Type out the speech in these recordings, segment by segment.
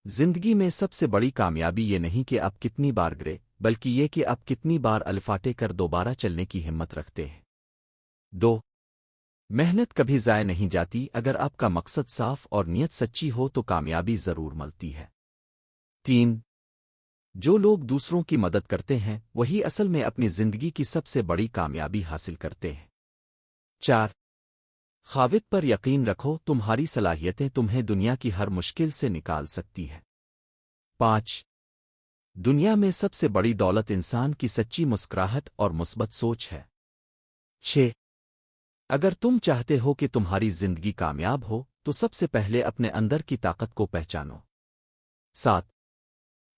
زندگی میں سب سے بڑی کامیابی یہ نہیں کہ آپ کتنی بار گرے بلکہ یہ کہ آپ کتنی بار الفاٹے کر دوبارہ چلنے کی ہمت رکھتے ہیں۔ 2 محنت کبھی ضائع نہیں جاتی۔ اگر آپ کا مقصد صاف اور نیت سچی ہو تو کامیابی ضرور ملتی ہے۔ 3 جو لوگ دوسروں کی مدد کرتے ہیں وہی اصل میں اپنی زندگی کی سب سے بڑی کامیابی حاصل کرتے ہیں۔ 4 خاوت پر یقین رکھو، تمہاری صلاحیتیں تمہیں دنیا کی ہر مشکل سے نکال سکتی ہیں۔ 5 دنیا میں سب سے بڑی دولت انسان کی سچی مسکراہٹ اور مثبت سوچ ہے۔ 6 اگر تم چاہتے ہو کہ تمہاری زندگی کامیاب ہو تو سب سے پہلے اپنے اندر کی طاقت کو پہچانو۔ 7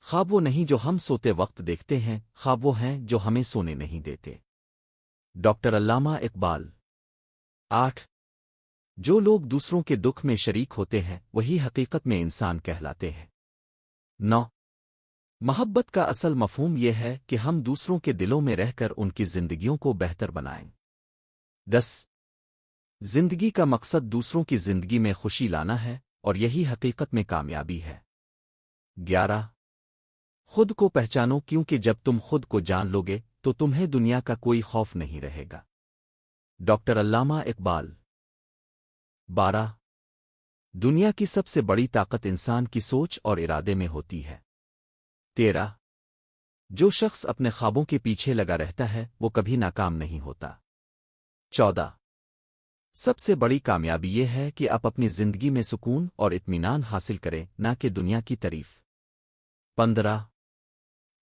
خواب وہ نہیں جو ہم سوتے وقت دیکھتے ہیں، خواب وہ ہیں جو ہمیں سونے نہیں دیتے۔ ڈاکٹر علامہ اقبال۔ 8 جو لوگ دوسروں کے دکھ میں شریک ہوتے ہیں وہی حقیقت میں انسان کہلاتے ہیں۔ 9 محبت کا اصل مفہوم یہ ہے کہ ہم دوسروں کے دلوں میں رہ کر ان کی زندگیوں کو بہتر بنائیں۔ 10 زندگی کا مقصد دوسروں کی زندگی میں خوشی لانا ہے اور یہی حقیقت میں کامیابی ہے۔ 11 خود کو پہچانو، کیونکہ جب تم خود کو جان لوگے تو تمہیں دنیا کا کوئی خوف نہیں رہے گا۔ ڈاکٹر علامہ اقبال۔ 12 دنیا کی سب سے بڑی طاقت انسان کی سوچ اور ارادے میں ہوتی ہے۔ 13 جو شخص اپنے خوابوں کے پیچھے لگا رہتا ہے وہ کبھی ناکام نہیں ہوتا۔ 14 سب سے بڑی کامیابی یہ ہے کہ آپ اپنی زندگی میں سکون اور اطمینان حاصل کریں، نہ کہ دنیا کی تعریف۔ 15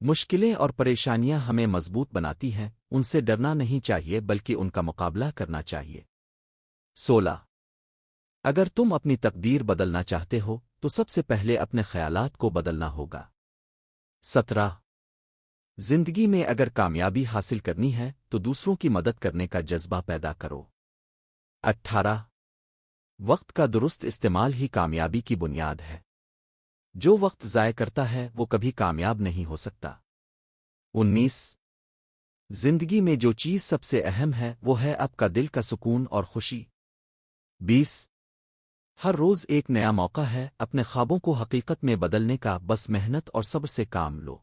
مشکلیں اور پریشانیاں ہمیں مضبوط بناتی ہیں، ان سے ڈرنا نہیں چاہیے بلکہ ان کا مقابلہ کرنا چاہیے۔ 16 اگر تم اپنی تقدیر بدلنا چاہتے ہو تو سب سے پہلے اپنے خیالات کو بدلنا ہوگا۔ 17 زندگی میں اگر کامیابی حاصل کرنی ہے تو دوسروں کی مدد کرنے کا جذبہ پیدا کرو۔ 18 وقت کا درست استعمال ہی کامیابی کی بنیاد ہے۔ جو وقت ضائع کرتا ہے وہ کبھی کامیاب نہیں ہو سکتا۔ 19 زندگی میں جو چیز سب سے اہم ہے وہ ہے آپ کا دل کا سکون اور خوشی۔ 20 ہر روز ایک نیا موقع ہے اپنے خوابوں کو حقیقت میں بدلنے کا، بس محنت اور صبر سے کام لو۔